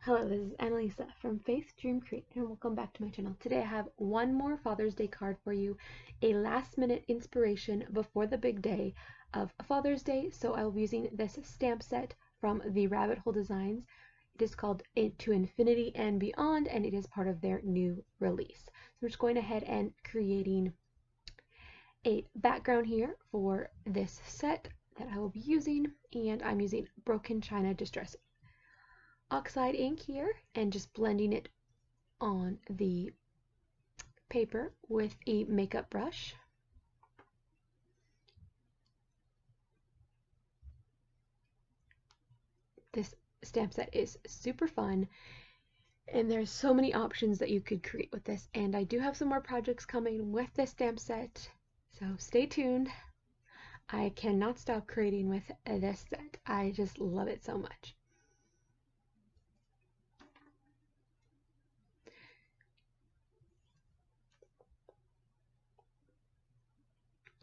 Hello, this is Annalisa from Faith Dream Create, and welcome back to my channel. Today I have one more Father's Day card for you, a last minute inspiration before the big day of Father's Day. So I will be using this stamp set from the Rabbit Hole Designs. It is called To Infinity and Beyond, and it is part of their new release. So I'm just going ahead and creating a background here for this set that I will be using, and I'm using Broken China Distress Oxide ink here and just blending it on the paper with a makeup brush. This stamp set is super fun, and there's so many options that you could create with this, and I do have some more projects coming with this stamp set, so stay tuned. I cannot stop creating with this set. I just love it so much.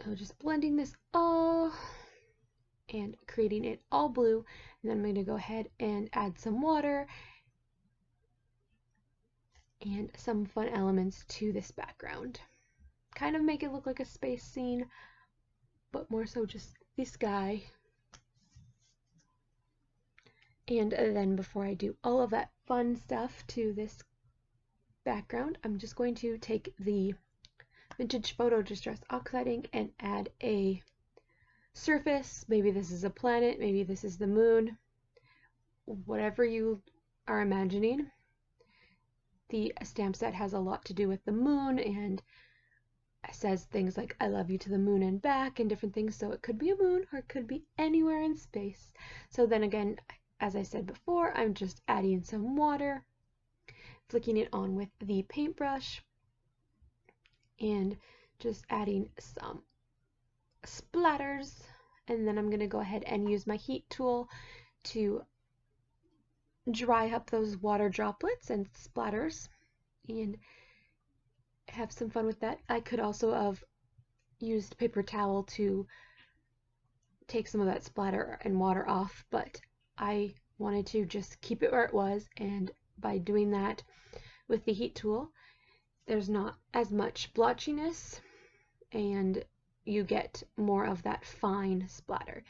So just blending this all and creating it all blue, and then I'm going to go ahead and add some water and some fun elements to this background. Kind of make it look like a space scene, but more so just the sky. And then before I do all of that fun stuff to this background, I'm just going to take the Vintage Photo Distress Oxide ink and add a surface. Maybe this is a planet, maybe this is the moon, whatever you are imagining. The stamp set has a lot to do with the moon and says things like I love you to the moon and back and different things, so it could be a moon or it could be anywhere in space. So then again, as I said before, I'm just adding some water, flicking it on with the paintbrush, and just adding some splatters, and then I'm going to go ahead and use my heat tool to dry up those water droplets and splatters and have some fun with that. I could also have used paper towel to take some of that splatter and water off, but I wanted to just keep it where it was, and by doing that with the heat tool, there's not as much blotchiness and you get more of that fine splatter.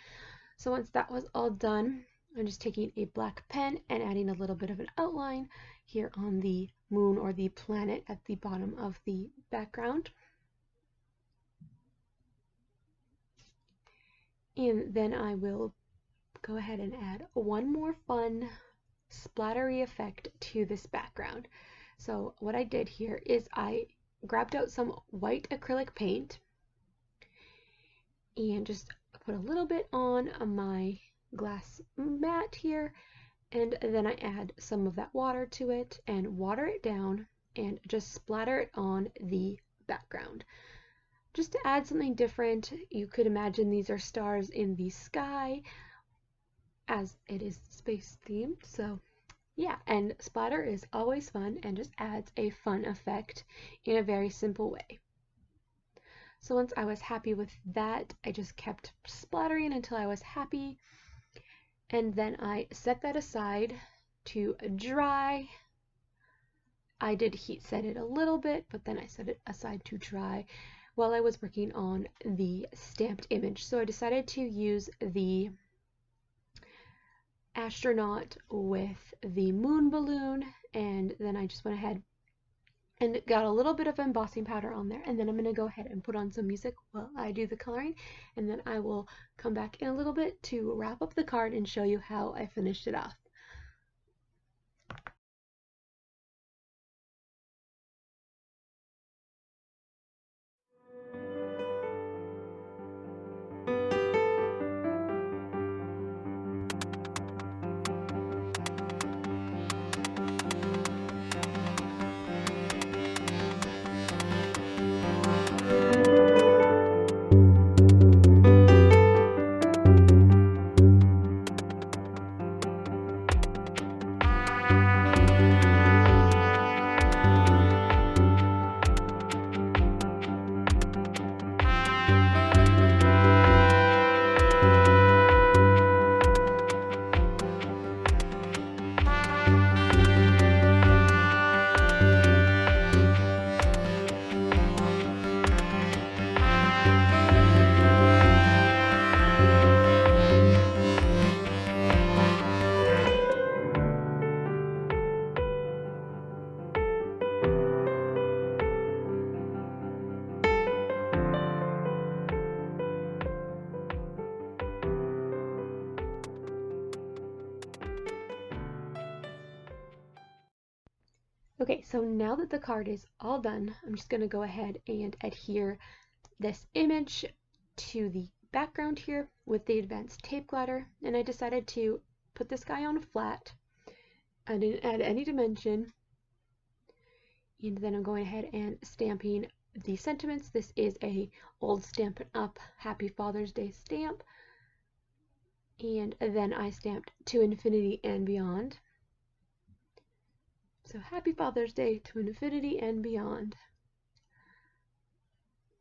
So once that was all done, I'm just taking a black pen and adding a little bit of an outline here on the moon or the planet at the bottom of the background. And then I will go ahead and add one more fun splattery effect to this background. So what I did here is I grabbed out some white acrylic paint and just put a little bit on my glass mat here, and then I add some of that water to it and water it down and just splatter it on the background. Just to add something different, you could imagine these are stars in the sky as it is space themed. So yeah, and splatter is always fun and just adds a fun effect in a very simple way. So once I was happy with that, I just kept splattering until I was happy, and then I set that aside to dry. I did heat set it a little bit, but then I set it aside to dry while I was working on the stamped image. So I decided to use the astronaut with the moon balloon, and then I just went ahead and got a little bit of embossing powder on there, and then I'm going to go ahead and put on some music while I do the coloring, and then I will come back in a little bit to wrap up the card and show you how I finished it off. Okay, so now that the card is all done, I'm just going to go ahead and adhere this image to the background here with the advanced tape glider, and I decided to put this guy on flat. I didn't add any dimension, and then I'm going ahead and stamping the sentiments. This is a old Stampin' Up! Happy Father's Day stamp, and then I stamped To Infinity and Beyond. So Happy Father's Day to Infinity and Beyond.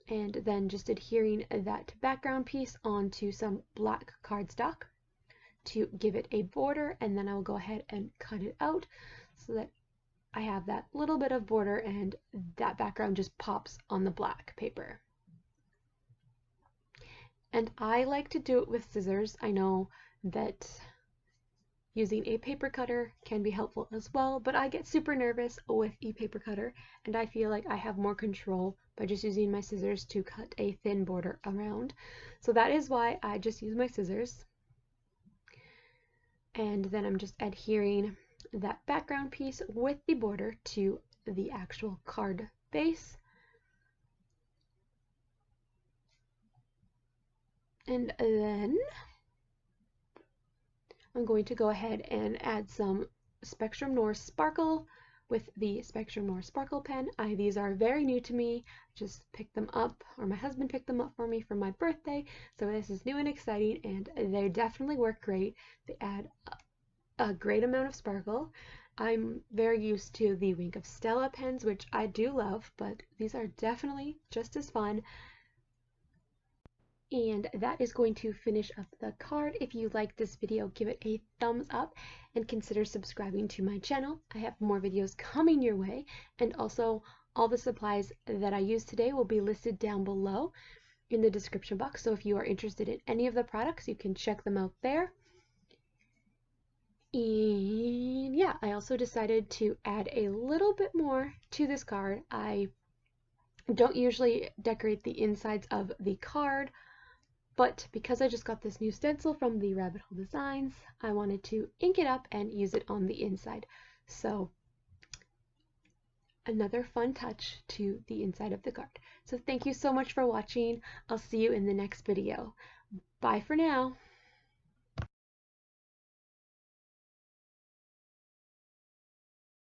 And then just adhering that background piece onto some black cardstock to give it a border, and then I will go ahead and cut it out so that I have that little bit of border and that background just pops on the black paper. And I like to do it with scissors. I know that using a paper cutter can be helpful as well, but I get super nervous with a paper cutter, and I feel like I have more control by just using my scissors to cut a thin border around. So that is why I just use my scissors. And then I'm just adhering that background piece with the border to the actual card base. And then I'm going to go ahead and add some Spectrum Noir Sparkle with the Spectrum Noir Sparkle pen. These are very new to me. Just picked them up, or my husband picked them up for me for my birthday. So this is new and exciting, and they definitely work great. They add a great amount of sparkle. I'm very used to the Wink of Stella pens, which I do love, but these are definitely just as fun. And that is going to finish up the card. If you like this video, give it a thumbs up and consider subscribing to my channel. I have more videos coming your way, and also all the supplies that I used today will be listed down below in the description box. So if you are interested in any of the products, you can check them out there. And yeah, I also decided to add a little bit more to this card. I don't usually decorate the insides of the card, but because I just got this new stencil from the Rabbit Hole Designs, I wanted to ink it up and use it on the inside. So another fun touch to the inside of the card. So thank you so much for watching. I'll see you in the next video. Bye for now.